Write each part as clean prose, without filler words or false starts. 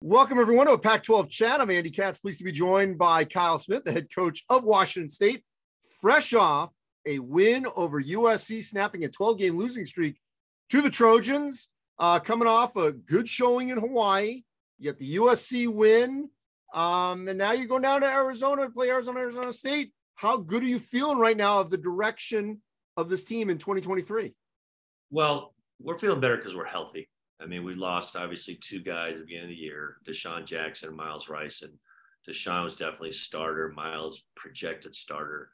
Welcome, everyone, to a Pac-12 chat. I'm Andy Katz, pleased to be joined by Kyle Smith, the head coach of Washington State, fresh off a win over USC, snapping a 12-game losing streak to the Trojans, coming off a good showing in Hawaii. You get the USC win, and now you're going down to Arizona to play Arizona State. How good are you feeling right now of the direction of this team in 2023? Well, we're feeling better because we're healthy. I mean, we lost, obviously, two guys at the beginning of the year, Deshaun Jackson and Miles Rice. And Deshaun was definitely a starter, Miles projected starter.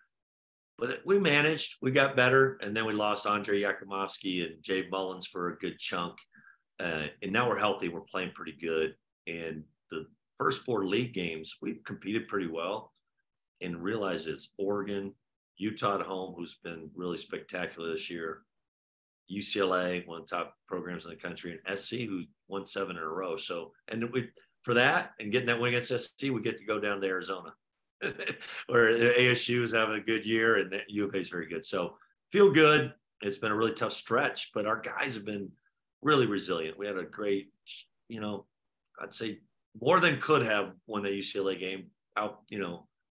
But we managed. We got better. And then we lost Andre Yakimovsky and Jay Mullins for a good chunk. And now we're healthy. We're playing pretty good. And the first four league games, we've competed pretty well. And realize it's Oregon, Utah at home, who's been really spectacular this year, UCLA, one of the top programs in the country, and SC, who won 7 in a row. So, and for that and getting that win against SC, we get to go down to Arizona, where ASU is having a good year and U of A is very good. So, feel good. It's been a really tough stretch, but our guys have been really resilient. We had a great, I'd say more than could have won the UCLA game out,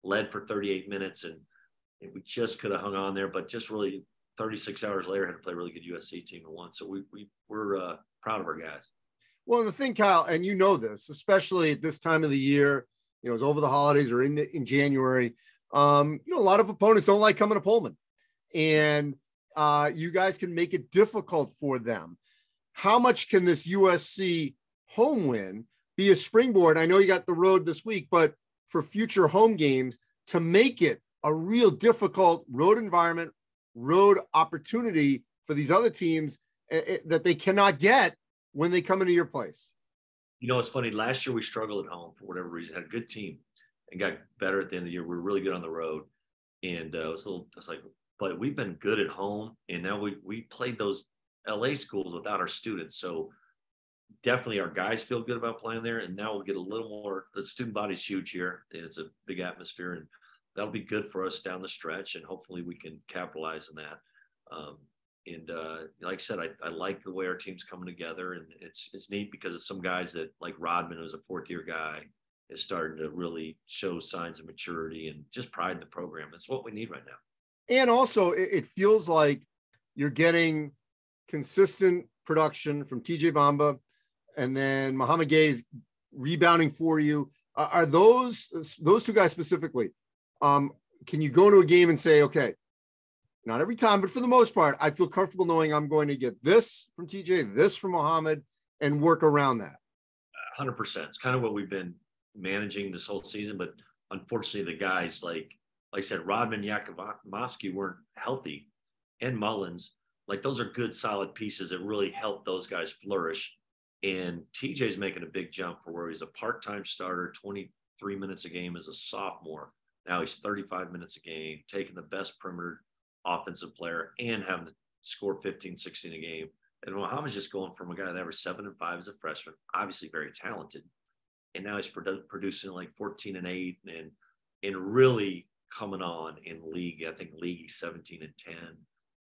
led for 38 minutes, and we just could have hung on there, but just really 36 hours later had to play a really good USC team and won. So we're proud of our guys. Well, the thing, Kyle, and you know this, especially at this time of the year, it's over the holidays or in January. A lot of opponents don't like coming to Pullman, and you guys can make it difficult for them. How much can this USC home win be a springboard? I know you got the road this week, but for future home games to make it a real difficult road environment, road opportunity for these other teams that they cannot get when they come into your place. It's funny. Last year we struggled at home for whatever reason. Had a good team and got better at the end of the year. We were really good on the road, and but we've been good at home. And now we played those LA schools without our students, so definitely our guys feel good about playing there. And now we'll get a little more. The student body's huge here, and it's a big atmosphere, and that'll be good for us down the stretch, and hopefully we can capitalize on that. Like I said, I like the way our team's coming together, and it's neat because it's some guys that, like Rodman, who's a fourth-year guy, is starting to really show signs of maturity and just pride in the program. It's what we need right now. And also, it feels like you're getting consistent production from TJ Bamba, and then Muhammad Gay is rebounding for you. Are those two guys specifically? Can you go to a game and say, okay, not every time, but for the most part, I feel comfortable knowing I'm going to get this from TJ, this from Muhammad, and work around that? 100%. It's kind of what we've been managing this whole season, but unfortunately the guys like I said, Rodman, Yakimovsky weren't healthy, and Mullins, those are good, solid pieces that really help those guys flourish. And TJ's making a big jump for where he's a part-time starter, 23 minutes a game as a sophomore. Now he's 35 minutes a game, taking the best perimeter offensive player and having to score 15, 16 a game. And Muhammad's just going from a guy that averaged 7 and 5 as a freshman, obviously very talented. And now he's producing 14 and 8 and really coming on in league. I think league he's 17 and 10.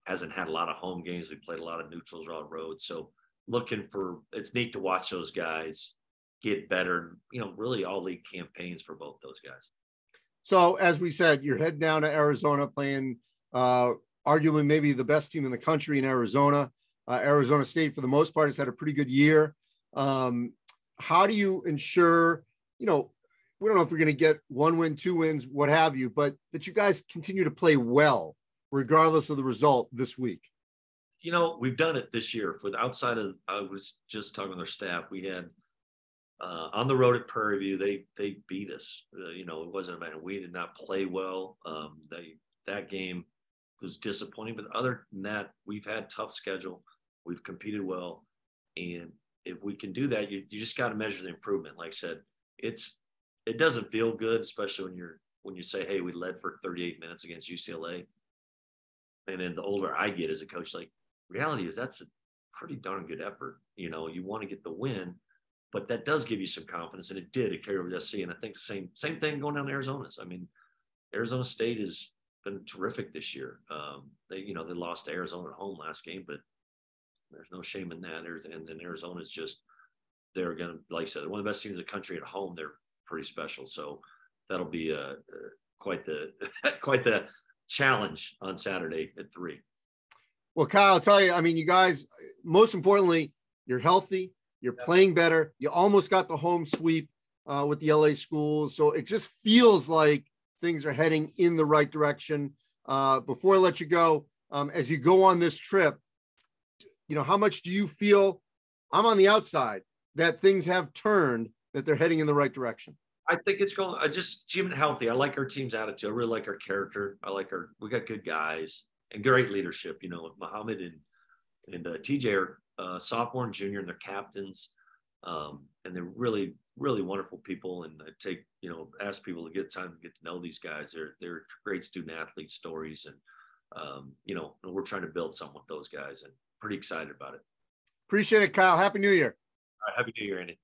Hasn't had a lot of home games. We played a lot of neutrals or on road. So it's neat to watch those guys get better. Really all league campaigns for both those guys. So as we said, you're heading down to Arizona playing arguably maybe the best team in the country in Arizona. Arizona State, for the most part, has had a pretty good year. How do you ensure, we don't know if we're going to get 1 win, 2 wins, what have you, but that you guys continue to play well, regardless of the result this week? We've done it this year. I was just talking with our staff. We had on the road at Prairie View, they beat us. It wasn't a matter. We did not play well. That game was disappointing. But other than that, we've had tough schedule. We've competed well, and if we can do that, you just got to measure the improvement. Like I said, it doesn't feel good, especially when you say, hey, we led for 38 minutes against UCLA. And then the older I get as a coach, reality is that's a pretty darn good effort. You want to get the win. But that does give you some confidence, and it did. It carried over to SC, and I think the same thing going down to Arizona's. I mean, Arizona State has been terrific this year. They lost to Arizona at home last game, but there's no shame in that. And then Arizona's just they're going to, like I said, one of the best teams in the country at home. They're pretty special. So that'll be quite the quite the challenge on Saturday at 3. Well, Kyle, I'll tell you, I mean, you guys, most importantly, you're healthy, you're playing better. You almost got the home sweep with the LA schools. So it just feels like things are heading in the right direction. Before I let you go, as you go on this trip, how much do you feel, I'm on the outside, that things have turned, that they're heading in the right direction? I think it's going, I just keep it healthy. I like our team's attitude. I really like our character. We got good guys and great leadership. Muhammad and TJ are sophomore and junior, and they're captains. And they're really, really wonderful people. And I take, ask people to get time to get to know these guys. They're great student athlete stories. And, we're trying to build something with those guys, and pretty excited about it. Appreciate it, Kyle. Happy New Year. All right, Happy New Year, Andy.